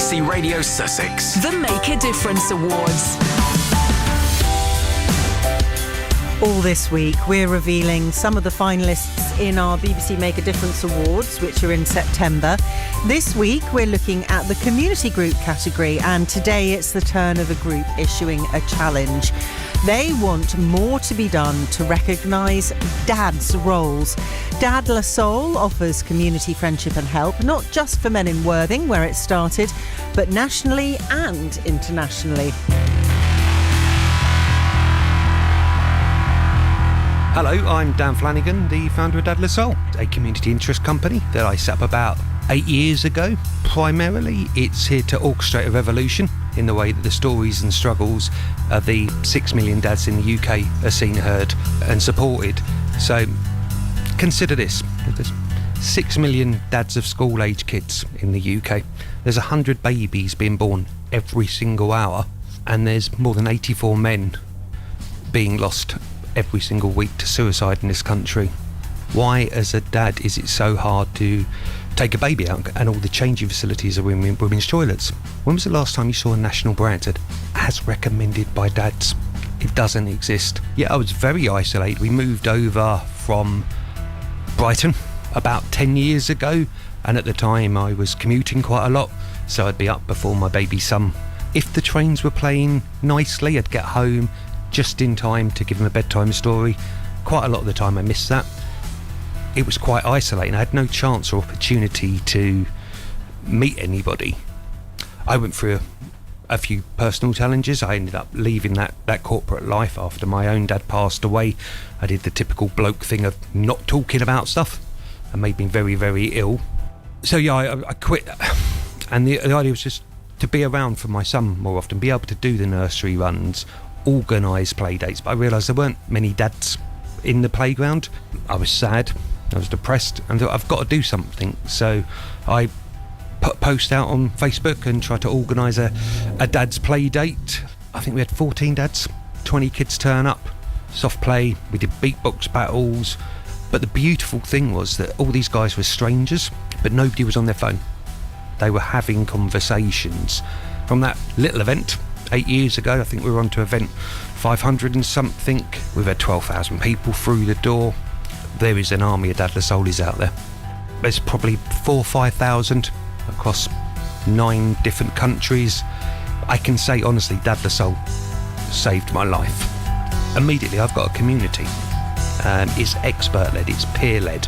BBC Radio Sussex. The Make a Difference Awards. All this week, we're revealing some of the finalists in our BBC Make a Difference Awards, which are in September. This week, we're looking at the community group category, and today it's the turn of a group issuing a challenge. They want more to be done to recognise dads' roles. Dad La Soul offers community friendship and help, not just for men in Worthing, where it started, but nationally and internationally. Hello, I'm Dan Flanagan, the founder of Dad La Soul, a community interest company that I set up about 8 years ago. Primarily, it's here to orchestrate a revolution in the way that the stories and struggles of the 6 million dads in the UK are seen, heard and supported. So consider this. There's 6 million dads of school-age kids in the UK. There's 100 babies being born every single hour, and there's more than 84 men being lost every single week to suicide in this country. Why, as a dad, is it so hard to take a baby out and all the changing facilities are in women's toilets? When was the last time you saw a national brand that as recommended by dads? It doesn't exist. Yeah, I was very isolated. We moved over from Brighton about 10 years ago, and at the time I was commuting quite a lot, so I'd be up before my baby's son. If the trains were playing nicely, I'd get home just in time to give him a bedtime story. Quite a lot of the time I missed that. It was quite isolating. I had no chance or opportunity to meet anybody. I went through a few personal challenges. I ended up leaving that corporate life after my own dad passed away. I did the typical bloke thing of not talking about stuff and made me very, very ill. So yeah, I quit. And the idea was just to be around for my son more often, be able to do the nursery runs, organised play dates, but I realised there weren't many dads in the playground. I was sad, I was depressed, and thought I've got to do something. So I put a post out on Facebook and tried to organise a dad's play date. I think we had 14 dads, 20 kids turn up, soft play, we did beatbox battles. But the beautiful thing was that all these guys were strangers, but nobody was on their phone. They were having conversations. From that little event 8 years ago, I think we were on to event 500 and something. We've had 12,000 people through the door. There is an army of Dad La Soulies out there. There's probably 4,000 or 5,000 across 9 different countries. I can say honestly, Dad La Soul saved my life. Immediately, I've got a community. It's expert-led, it's peer-led.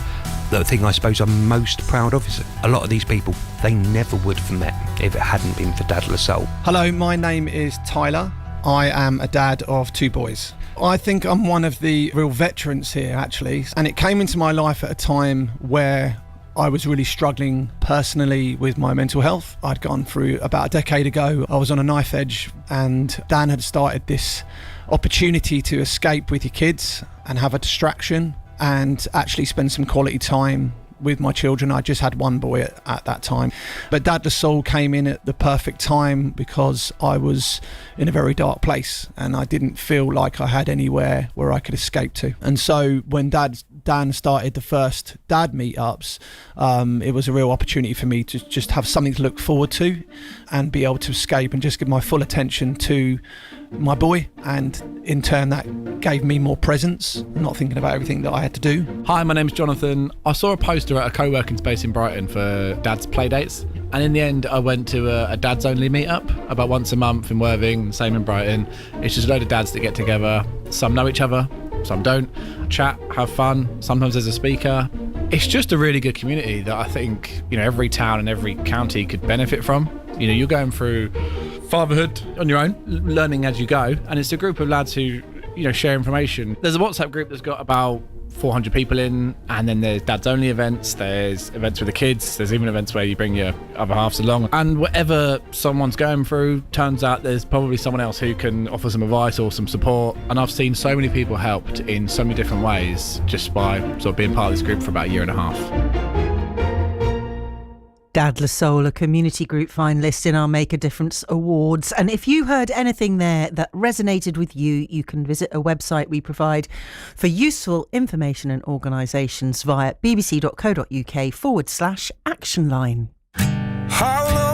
The thing I suppose I'm most proud of is a lot of these people, they never would have met if it hadn't been for Dad La Soul. Hello, my name is Tyler. I am a dad of 2 boys. I think I'm one of the real veterans here, actually. And it came into my life at a time where I was really struggling personally with my mental health. I'd gone through about a decade ago. I was on a knife edge, and Dan had started this opportunity to escape with your kids and have a distraction and actually spend some quality time with my children. I just had one boy at that time. But Dad La Soul came in at the perfect time because I was in a very dark place and I didn't feel like I had anywhere where I could escape to. And so when Dan started the first dad meetups, it was a real opportunity for me to just have something to look forward to and be able to escape and just give my full attention to my boy, and in turn that gave me more presence, not thinking about everything that I had to do. Hi, my name's Jonathan. I saw a poster at a co-working space in Brighton for dads play dates, and in the end I went to a dads only meetup about once a month in Worthing, same in Brighton. It's just a load of dads that get together. Some know each other, some don't. Chat, have fun. Sometimes there's a speaker. It's just a really good community that I think, every town and every county could benefit from. You're going through fatherhood on your own, learning as you go, and it's a group of lads who, share information. There's a WhatsApp group that's got about 400 people in, and then there's dads only events, there's events with the kids, there's even events where you bring your other halves along, and whatever someone's going through, turns out there's probably someone else who can offer some advice or some support. And I've seen so many people helped in so many different ways just by sort of being part of this group for about a year and a half. Dad La Soul, a community group finalist in our Make a Difference Awards. And if you heard anything there that resonated with you, you can visit a website we provide for useful information and organisations via bbc.co.uk/action line. How